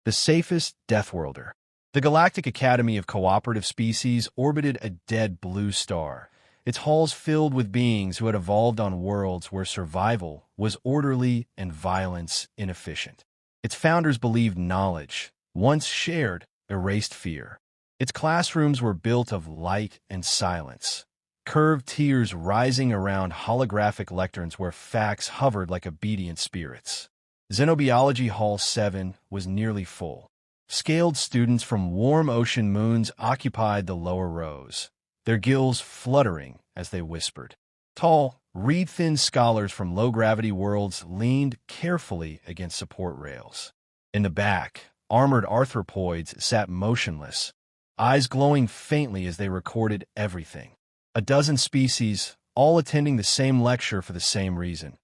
the safest deathworlder. The Galactic Academy of Cooperative Species orbited a dead blue star, its halls filled with beings who had evolved on worlds where survival was orderly and violence inefficient. Its founders believed knowledge, once shared, erased fear. Its classrooms were built of light and silence, curved tiers rising around holographic lecterns where facts hovered like obedient spirits. Xenobiology Hall 7 was nearly full. Scaled students from warm ocean moons occupied the lower rows, their gills fluttering as they whispered. Tall, reed-thin scholars from low-gravity worlds leaned carefully against support rails. In the back, armored arthropods sat motionless, eyes glowing faintly as they recorded everything. A dozen species, all attending the same lecture for the same reason,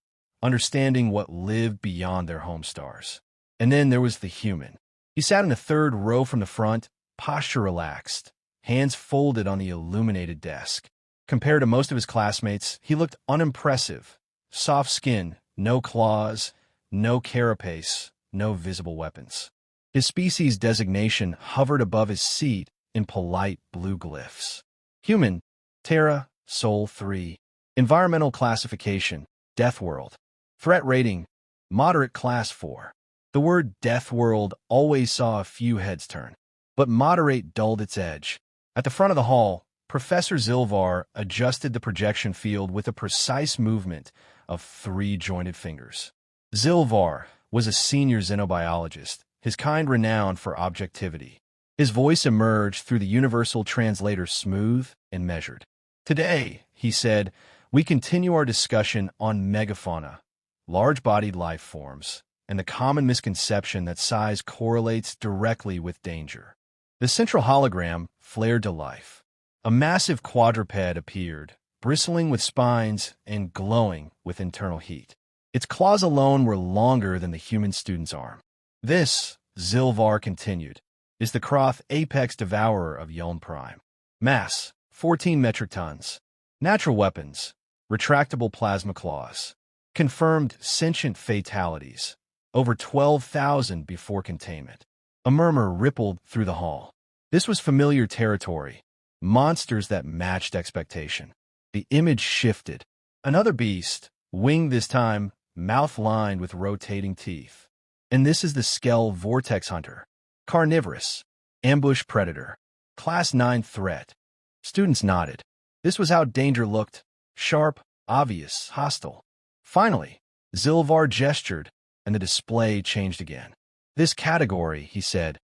understanding what lived beyond their home stars. And then there was the human. He sat in the third row from the front, posture relaxed, hands folded on the illuminated desk. Compared to most of his classmates, he looked unimpressive. Soft skin, no claws, no carapace, no visible weapons. His species designation hovered above his seat in polite blue glyphs. Human, Terra, Sol 3. Environmental classification, Deathworld. Threat rating, moderate class 4. The word Deathworld always saw a few heads turn, but moderate dulled its edge. At the front of the hall, Professor Zilvar adjusted the projection field with a precise movement of 3 jointed fingers. Zilvar was a senior xenobiologist, his kind renowned for objectivity. His voice emerged through the universal translator smooth and measured. Today, he said, we continue our discussion on megafauna, large-bodied life forms, and the common misconception that size correlates directly with danger. The central hologram flared to life. A massive quadruped appeared, bristling with spines and glowing with internal heat. Its claws alone were longer than the human student's arm. This, Zilvar continued, is the Kroth apex devourer of Yuln Prime. Mass, 14 metric tons. Natural weapons, retractable plasma claws. Confirmed sentient fatalities, over 12,000 before containment. A murmur rippled through the hall. This was familiar territory, monsters that matched expectation. The image shifted. Another beast, winged this time, mouth lined with rotating teeth. And this is the Skell Vortex Hunter. Carnivorous, ambush predator, class 9 threat. Students nodded. This was how danger looked. Sharp, obvious, hostile. Finally, Zilvar gestured, and the display changed again. This category, he said,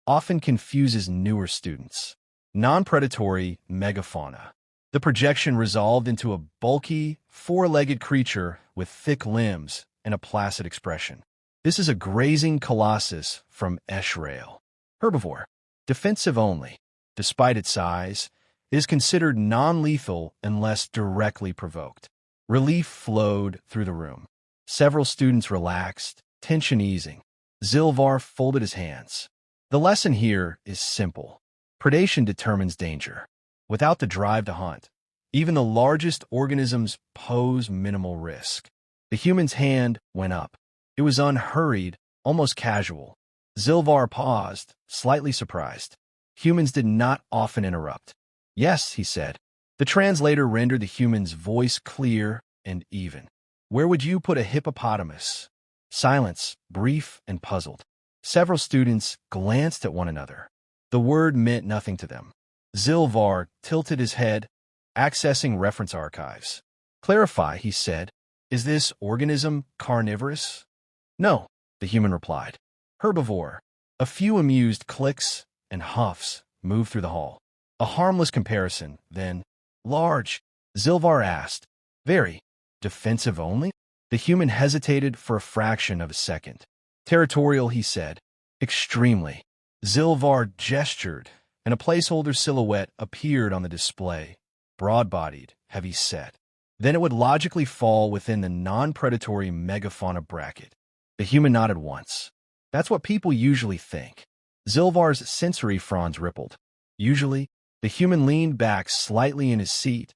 often confuses newer students. Non-predatory megafauna. The projection resolved into a bulky, 4-legged creature with thick limbs and a placid expression. This is a grazing colossus from Eshrael. Herbivore. Defensive only. Despite its size, it is considered non-lethal unless directly provoked. Relief flowed through the room. Several students relaxed, tension easing. Zilvar folded his hands. The lesson here is simple. Predation determines danger. Without the drive to hunt, even the largest organisms pose minimal risk. The human's hand went up. It was unhurried, almost casual. Zilvar paused, slightly surprised. Humans did not often interrupt. Yes, he said. The translator rendered the human's voice clear and even. Where would you put a hippopotamus? Silence, brief and puzzled. Several students glanced at one another. The word meant nothing to them. Zilvar tilted his head, accessing reference archives. Clarify, he said. Is this organism carnivorous? No, the human replied. Herbivore. A few amused clicks and huffs moved through the hall. A harmless comparison, then. Large, Zilvar asked. Very. Defensive only? The human hesitated for a fraction of a second. Territorial, he said. Extremely. Zilvar gestured, and a placeholder silhouette appeared on the display, broad-bodied, heavy-set. Then it would logically fall within the non-predatory megafauna bracket. The human nodded once. That's what people usually think. Zilvar's sensory fronds rippled. Usually, the human leaned back slightly in his seat,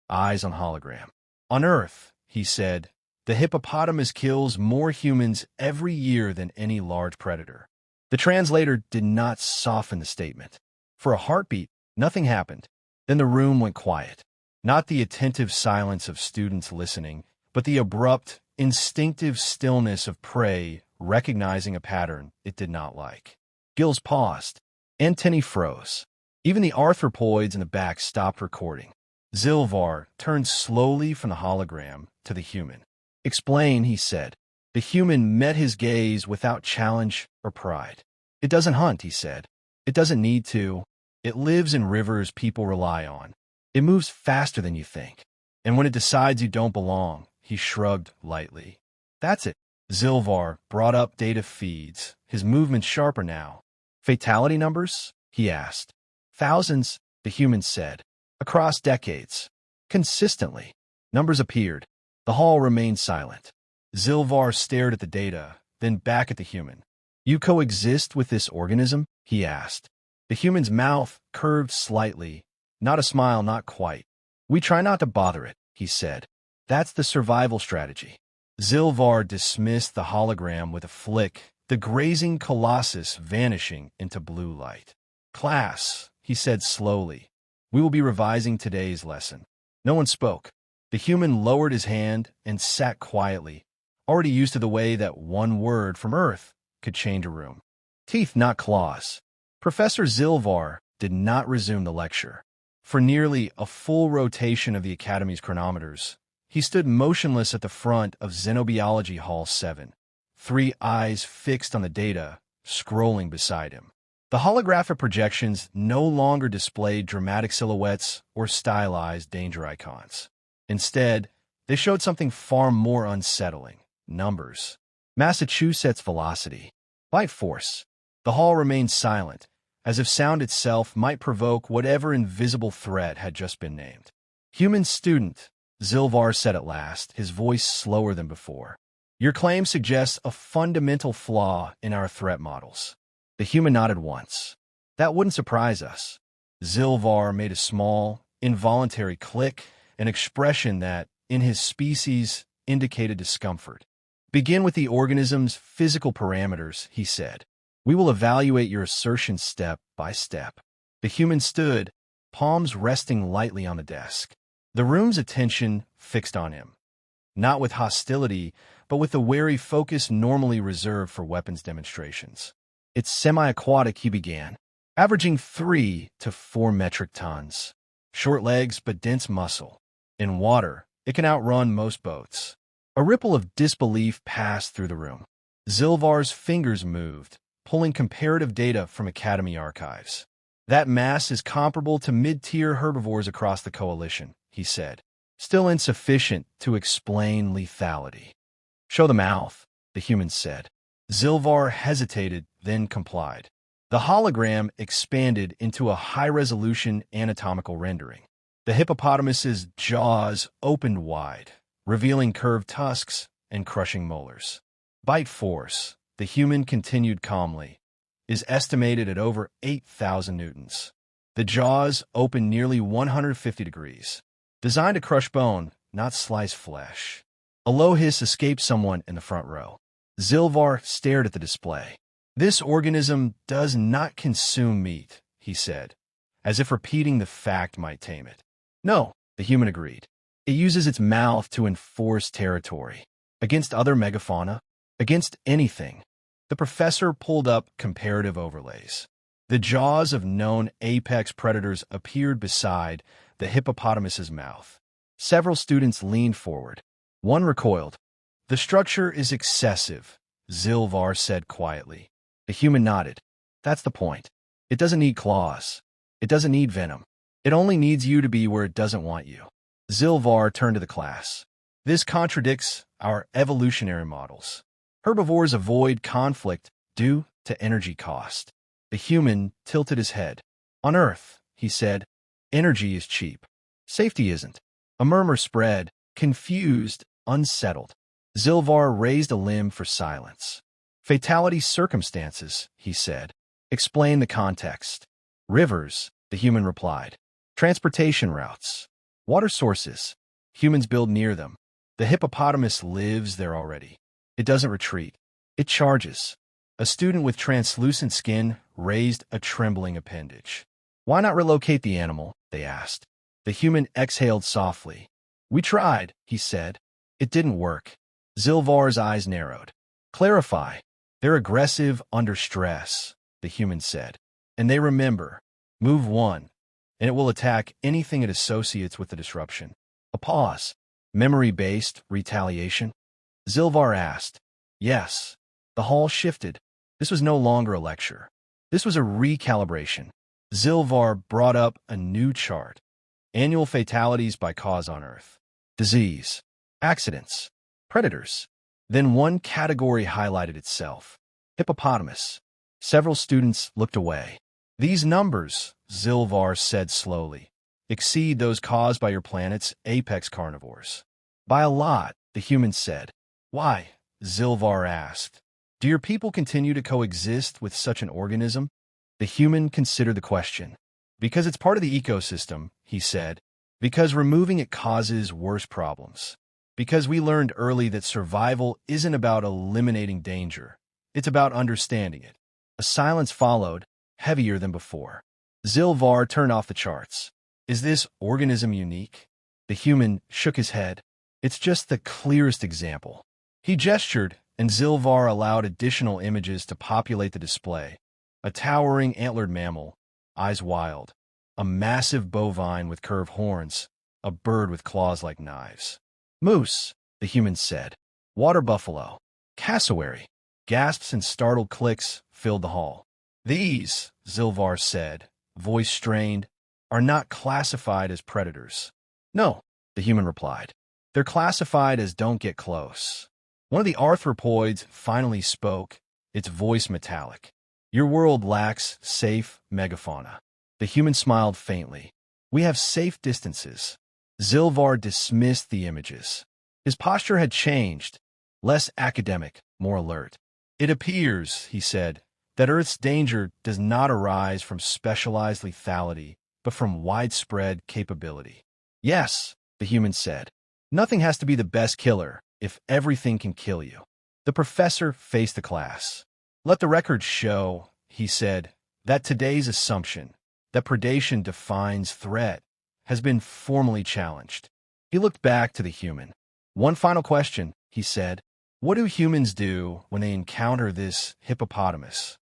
eyes on hologram. On Earth, he said, the hippopotamus kills more humans every year than any large predator. The translator did not soften the statement. For a heartbeat, nothing happened. Then the room went quiet. Not the attentive silence of students listening, but the abrupt, instinctive stillness of prey recognizing a pattern it did not like. Gills paused. Antennae froze. Even the arthropoids in the back stopped recording. Zilvar turned slowly from the hologram to the human. "Explain," he said. The human met his gaze without challenge or pride. "It doesn't hunt," he said. "It doesn't need to. It lives in rivers people rely on. It moves faster than you think. And when it decides you don't belong," he shrugged lightly. "That's it." Zilvar brought up data feeds, his movements sharper now. "Fatality numbers?" he asked. "Thousands," the human said. "Across decades. Consistently." Numbers appeared. The hall remained silent. Zilvar stared at the data, then back at the human. "You coexist with this organism?" he asked. The human's mouth curved slightly. Not a smile, not quite. "We try not to bother it," he said. "That's the survival strategy." Zilvar dismissed the hologram with a flick, the grazing colossus vanishing into blue light. "Class," he said slowly. "We will be revising today's lesson." No one spoke. The human lowered his hand and sat quietly, already used to the way that one word from Earth could change a room. Teeth, not claws. Professor Zilvar did not resume the lecture. For nearly a full rotation of the Academy's chronometers, he stood motionless at the front of Xenobiology Hall 7, 3 eyes fixed on the data, scrolling beside him. The holographic projections no longer displayed dramatic silhouettes or stylized danger icons. Instead, they showed something far more unsettling: numbers. Massachusetts velocity. Light force. The hall remained silent, as if sound itself might provoke whatever invisible threat had just been named. "Human student," Zilvar said at last, his voice slower than before. "Your claim suggests a fundamental flaw in our threat models." The human nodded once. "That wouldn't surprise us." Zilvar made a small, involuntary click, an expression that, in his species, indicated discomfort. "Begin with the organism's physical parameters," he said. "We will evaluate your assertion step by step." The human stood, palms resting lightly on the desk. The room's attention fixed on him. Not with hostility, but with the wary focus normally reserved for weapons demonstrations. "It's semi-aquatic," he began, "averaging 3 to 4 metric tons. Short legs but dense muscle. In water, it can outrun most boats." A ripple of disbelief passed through the room. Zilvar's fingers moved, pulling comparative data from Academy archives. "That mass is comparable to mid-tier herbivores across the coalition," he said. "Still insufficient to explain lethality." "Show the mouth," the human said. Zilvar hesitated, then complied. The hologram expanded into a high-resolution anatomical rendering. The hippopotamus's jaws opened wide, revealing curved tusks and crushing molars. "Bite force," the human continued calmly, "is estimated at over 8,000 newtons. The jaws open nearly 150 degrees. Designed to crush bone, not slice flesh." A low hiss escaped someone in the front row. Zilvar stared at the display. "This organism does not consume meat," he said, as if repeating the fact might tame it. "No," the human agreed. "It uses its mouth to enforce territory. Against other megafauna. Against anything." The professor pulled up comparative overlays. The jaws of known apex predators appeared beside the hippopotamus's mouth. Several students leaned forward. One recoiled. "The structure is excessive," Zilvar said quietly. The human nodded. "That's the point. It doesn't need claws. It doesn't need venom. It only needs you to be where it doesn't want you." Zilvar turned to the class. "This contradicts our evolutionary models. Herbivores avoid conflict due to energy cost." The human tilted his head. "On Earth," he said, "energy is cheap. Safety isn't." A murmur spread, confused, unsettled. Zilvar raised a limb for silence. "Fatality circumstances," he said. "Explain the context." "Rivers," the human replied. "Transportation routes. Water sources. Humans build near them. The hippopotamus lives there already. It doesn't retreat. It charges." A student with translucent skin raised a trembling appendage. Why not relocate the animal? They asked. The human exhaled softly. We tried, he said. It didn't work. Zilvar's eyes narrowed. Clarify. They're aggressive under stress, the human said. And they remember. Move one, and it will attack anything it associates with the disruption. A pause. Memory-based retaliation? Zilvar asked. Yes. The hall shifted. This was no longer a lecture. This was a recalibration. Zilvar brought up a new chart. Annual fatalities by cause on Earth. Disease. Accidents. Predators. Then one category highlighted itself. Hippopotamus. Several students looked away. These numbers, Zilvar said slowly, exceed those caused by your planet's apex carnivores. By a lot, the human said. Why? Zilvar asked. Do your people continue to coexist with such an organism? The human considered the question. Because it's part of the ecosystem, he said. Because removing it causes worse problems. Because we learned early that survival isn't about eliminating danger. It's about understanding it. A silence followed, heavier than before. Zilvar turned off the charts. Is this organism unique? The human shook his head. It's just the clearest example. He gestured, and Zilvar allowed additional images to populate the display. A towering antlered mammal, eyes wild. A massive bovine with curved horns. A bird with claws like knives. Moose, the human said. Water buffalo. Cassowary. Gasps and startled clicks filled the hall. These, Zilvar said, voice strained, are not classified as predators. No, the human replied. They're classified as don't get close. One of the arthropods finally spoke, its voice metallic. Your world lacks safe megafauna. The human smiled faintly. We have safe distances. Zilvar dismissed the images. His posture had changed, less academic, more alert. It appears, he said, that Earth's danger does not arise from specialized lethality, but from widespread capability. Yes, the human said. Nothing has to be the best killer if everything can kill you. The professor faced the class. Let the record show, he said, that today's assumption, that predation defines threat, has been formally challenged. He looked back to the human. One final question, he said. What do humans do when they encounter this hippopotamus?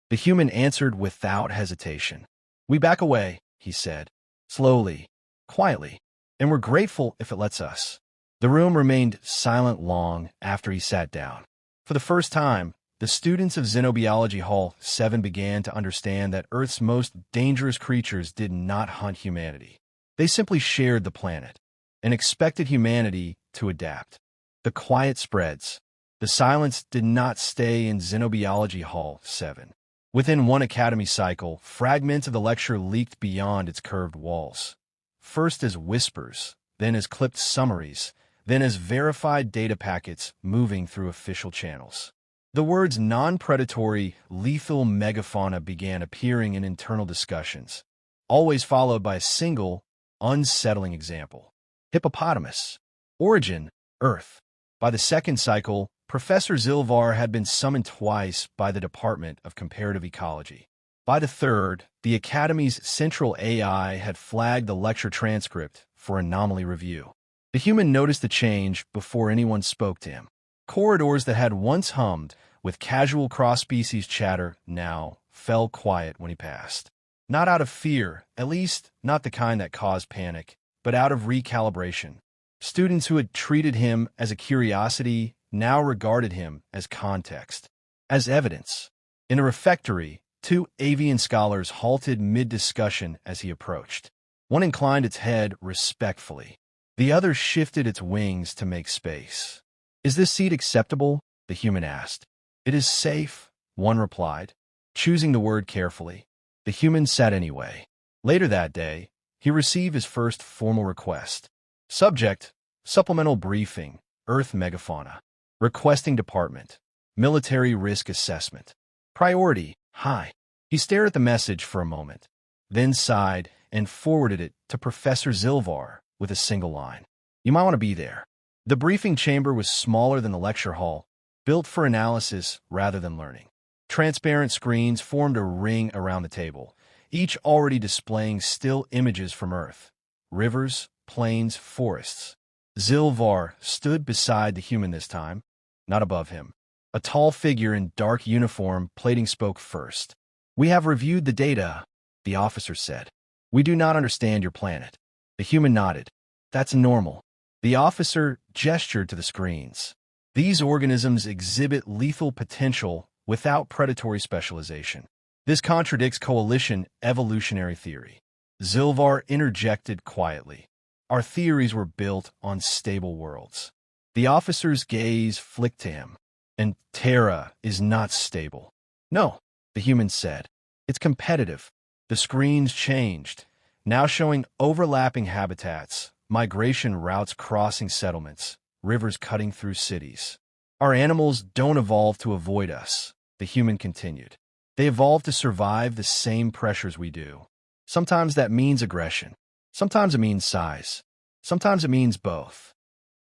The human answered without hesitation. We back away, he said, slowly, quietly, and we're grateful if it lets us. The room remained silent long after he sat down. For the first time, the students of Xenobiology Hall 7 began to understand that Earth's most dangerous creatures did not hunt humanity. They simply shared the planet and expected humanity to adapt. The quiet spreads. The silence did not stay in Xenobiology Hall 7. Within one academy cycle, fragments of the lecture leaked beyond its curved walls. First as whispers, then as clipped summaries, then as verified data packets moving through official channels. The words non-predatory, lethal megafauna began appearing in internal discussions, always followed by a single, unsettling example. Hippopotamus. Origin, Earth. By the second cycle, Professor Zilvar had been summoned twice by the Department of Comparative Ecology. By the third, the Academy's central AI had flagged the lecture transcript for anomaly review. The human noticed the change before anyone spoke to him. Corridors that had once hummed with casual cross-species chatter now fell quiet when he passed. Not out of fear, at least not the kind that caused panic, but out of recalibration. Students who had treated him as a curiosity now regarded him as context, as evidence. In a refectory, two avian scholars halted mid-discussion as he approached. One inclined its head respectfully. The other shifted its wings to make space. Is this seat acceptable? The human asked. It is safe, one replied, choosing the word carefully. The human sat anyway. Later that day, he received his first formal request. Subject, supplemental briefing, Earth megafauna. Requesting department, military risk assessment. Priority, high. He stared at the message for a moment, then sighed and forwarded it to Professor Zilvar with a single line. You might want to be there. The briefing chamber was smaller than the lecture hall, built for analysis rather than learning. Transparent screens formed a ring around the table, each already displaying still images from Earth. Rivers, plains, forests. Zilvar stood beside the human this time, not above him. A tall figure in dark uniform plating spoke first. "We have reviewed the data," the officer said. "We do not understand your planet." The human nodded. "That's normal." The officer gestured to the screens. "These organisms exhibit lethal potential without predatory specialization. This contradicts coalition evolutionary theory." Zilvar interjected quietly. "Our theories were built on stable worlds." The officer's gaze flicked to him. "And Terra is not stable." "No," the human said. "It's competitive." The screens changed, now showing overlapping habitats, migration routes crossing settlements, rivers cutting through cities. "Our animals don't evolve to avoid us," the human continued. "They evolve to survive the same pressures we do. Sometimes that means aggression. Sometimes it means size. Sometimes it means both."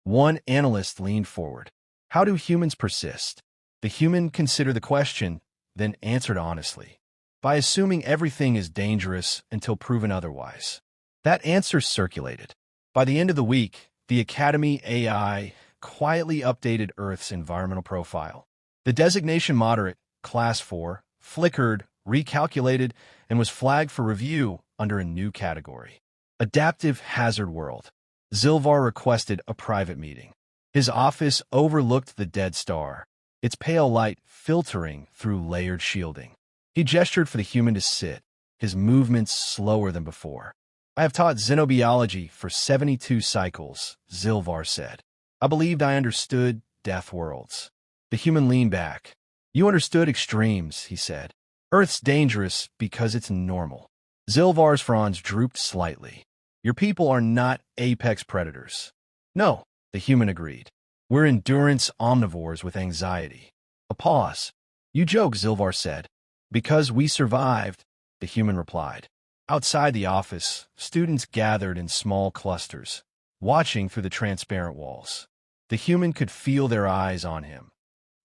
One analyst leaned forward. "How do humans persist?" The human considered the question, then answered honestly. "By assuming everything is dangerous until proven otherwise." That answer circulated. By the end of the week, the Academy AI quietly updated Earth's environmental profile. The designation moderate, Class 4, flickered, recalculated, and was flagged for review under a new category. Adaptive Hazard World. Zilvar requested a private meeting. His office overlooked the dead star, its pale light filtering through layered shielding. He gestured for the human to sit, his movements slower than before. "I have taught xenobiology for 72 cycles," Zilvar said. "I believed I understood deathworlds." The human leaned back. "You understood extremes," he said. "Earth's dangerous because it's normal." Zilvar's fronds drooped slightly. "Your people are not apex predators." "No," the human agreed. "We're endurance omnivores with anxiety." A pause. "You joke," Zilvar said. "Because we survived," the human replied. Outside the office, students gathered in small clusters, watching through the transparent walls. The human could feel their eyes on him,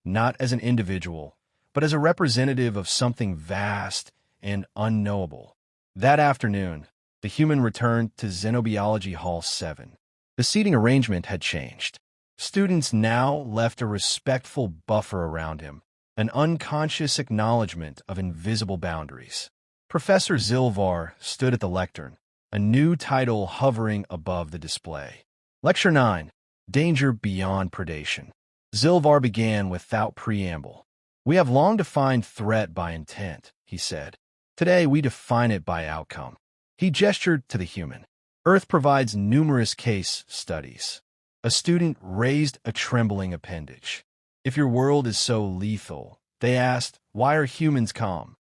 not as an individual, but as a representative of something vast and unknowable. That afternoon, the human returned to Xenobiology Hall 7. The seating arrangement had changed. Students now left a respectful buffer around him, an unconscious acknowledgement of invisible boundaries. Professor Zilvar stood at the lectern, a new title hovering above the display. Lecture 9, Danger Beyond Predation. Zilvar began without preamble. "We have long defined threat by intent," he said. "Today we define it by outcome." He gestured to the human. "Earth provides numerous case studies." A student raised a trembling appendage. "If your world is so lethal," they asked, "why are humans calm?"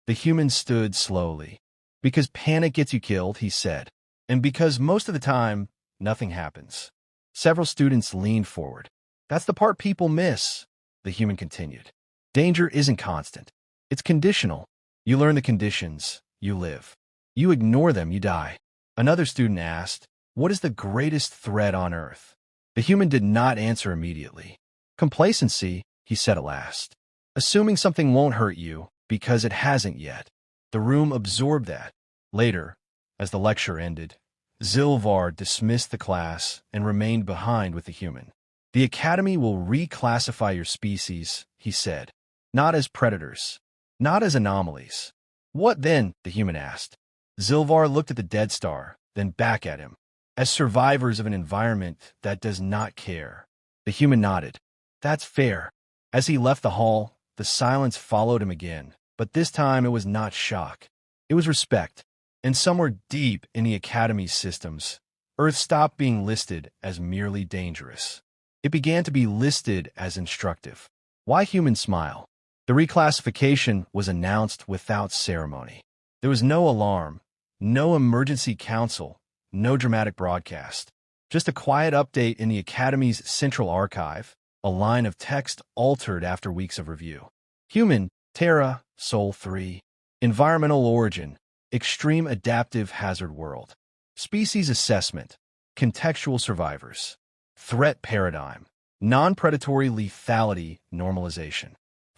The human stood slowly. "Because panic gets you killed," he said. "And because most of the time, nothing happens." Several students leaned forward. "That's the part people miss," the human continued. "Danger isn't constant. It's conditional. You learn the conditions, you live. You ignore them, you die." Another student asked, "What is the greatest threat on Earth?" The human did not answer immediately. "Complacency," he said at last. "Assuming something won't hurt you because it hasn't yet." The room absorbed that. Later, as the lecture ended, Zilvar dismissed the class and remained behind with the human. "The Academy will reclassify your species," he said. "Not as predators. Not as anomalies." "What then?" the human asked. Zilvar looked at the dead star, then back at him. "As survivors of an environment that does not care." The human nodded. "That's fair." As he left the hall, the silence followed him again, but this time it was not shock. It was respect. And somewhere deep in the Academy's systems, Earth stopped being listed as merely dangerous. It began to be listed as instructive. Why humans smile? The reclassification was announced without ceremony. There was no alarm, no emergency council, no dramatic broadcast. Just a quiet update in the Academy's central archive, a line of text altered after weeks of review. Human, Terra, Sol 3. Environmental origin, extreme adaptive hazard world. Species assessment, contextual survivors. Threat paradigm, non-predatory lethality normalization.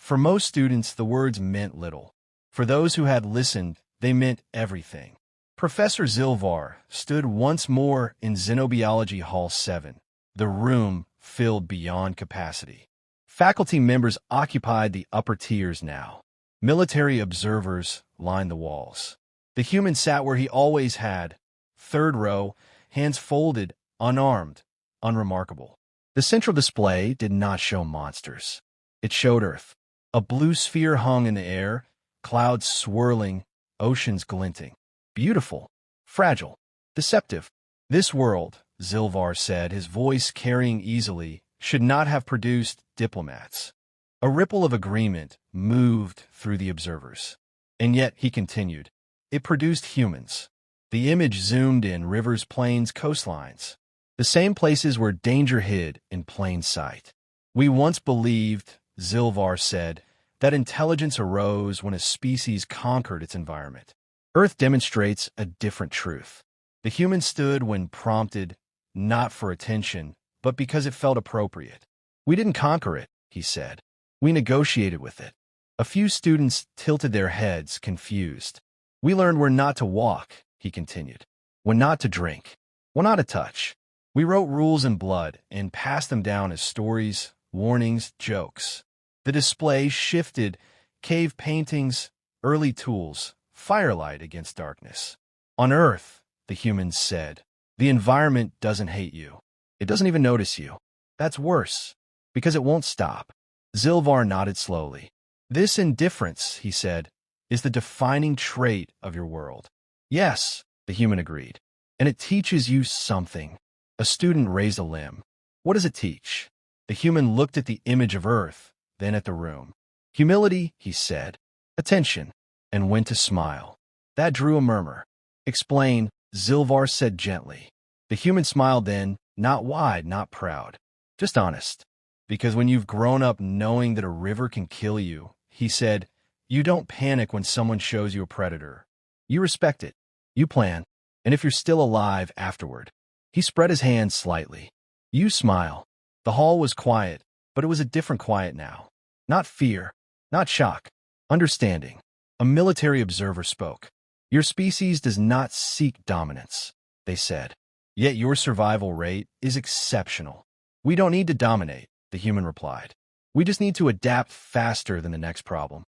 For most students, the words meant little. For those who had listened, they meant everything. Professor Zilvar stood once more in Xenobiology Hall 7, the room filled beyond capacity. Faculty members occupied the upper tiers now. Military observers lined the walls. The human sat where he always had, third row, hands folded, unarmed, unremarkable. The central display did not show monsters. It showed Earth. A blue sphere hung in the air, clouds swirling, oceans glinting. Beautiful, fragile, deceptive. This world, Zilvar said, his voice carrying easily, should not have produced diplomats. A ripple of agreement moved through the observers. And yet, he continued, it produced humans. The image zoomed in rivers, plains, coastlines. The same places where danger hid in plain sight. We once believed, Zilvar said, that intelligence arose when a species conquered its environment. Earth demonstrates a different truth. The human stood when prompted, not for attention, but because it felt appropriate. We didn't conquer it, he said. We negotiated with it. A few students tilted their heads, confused. We learned when not to walk, he continued. When not to drink. When not to touch. We wrote rules in blood and passed them down as stories, warnings, jokes. The display shifted, cave paintings, early tools, firelight against darkness. On Earth, the humans said, the environment doesn't hate you. It doesn't even notice you. That's worse, because it won't stop. Zilvar nodded slowly. This indifference, he said, is the defining trait of your world. Yes, the human agreed. And it teaches you something. A student raised a limb. What does it teach? The human looked at the image of Earth, then at the room. Humility, he said. Attention, and went to smile. That drew a murmur. Explain, Zilvar said gently. The human smiled then, not wide, not proud. Just honest. Because when you've grown up knowing that a river can kill you, he said, you don't panic when someone shows you a predator. You respect it. You plan. And if you're still alive afterward. He spread his hands slightly. You smile. The hall was quiet, but it was a different quiet now. Not fear, not shock, understanding. A military observer spoke. Your species does not seek dominance, they said. Yet your survival rate is exceptional. We don't need to dominate, the human replied. We just need to adapt faster than the next problem.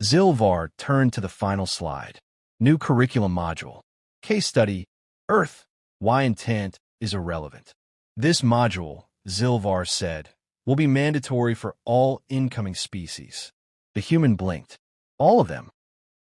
Zilvar turned to the final slide. New curriculum module. Case study, Earth. Why intent is irrelevant. This module, Zilvar said, will be mandatory for all incoming species. The human blinked. All of them?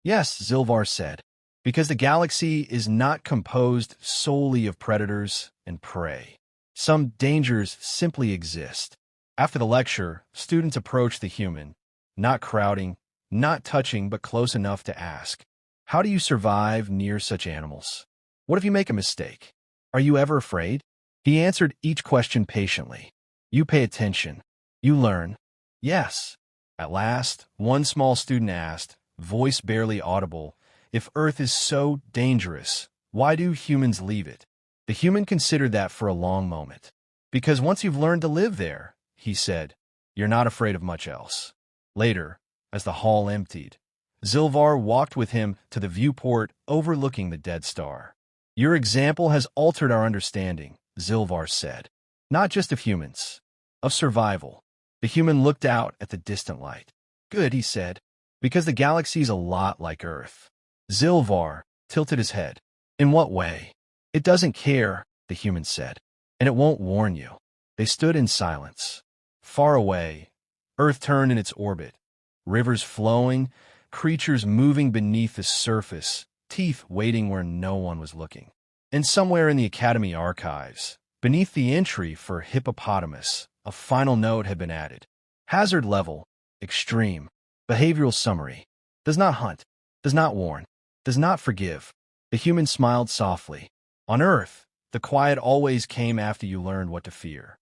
Yes, Zilvar said, because the galaxy is not composed solely of predators and prey. Some dangers simply exist. After the lecture, students approached the human, not crowding, not touching, but close enough to ask, how do you survive near such animals? What if you make a mistake? Are you ever afraid? He answered each question patiently. You pay attention. You learn. Yes. At last, one small student asked, voice barely audible, if Earth is so dangerous, why do humans leave it? The human considered that for a long moment. Because once you've learned to live there, he said, you're not afraid of much else. Later, as the hall emptied, Zilvar walked with him to the viewport overlooking the dead star. Your example has altered our understanding, Zilvar said. Not just of humans, of survival. The human looked out at the distant light. Good, he said, because the galaxy's a lot like Earth. Zilvar tilted his head. In what way? It doesn't care, the human said, and it won't warn you. They stood in silence. Far away, Earth turned in its orbit, rivers flowing, creatures moving beneath the surface, teeth waiting where no one was looking. And somewhere in the Academy archives, beneath the entry for Hippopotamus, a final note had been added. Hazard level, extreme, behavioral summary, does not hunt, does not warn, does not forgive. The human smiled softly. On Earth, the quiet always came after you learned what to fear.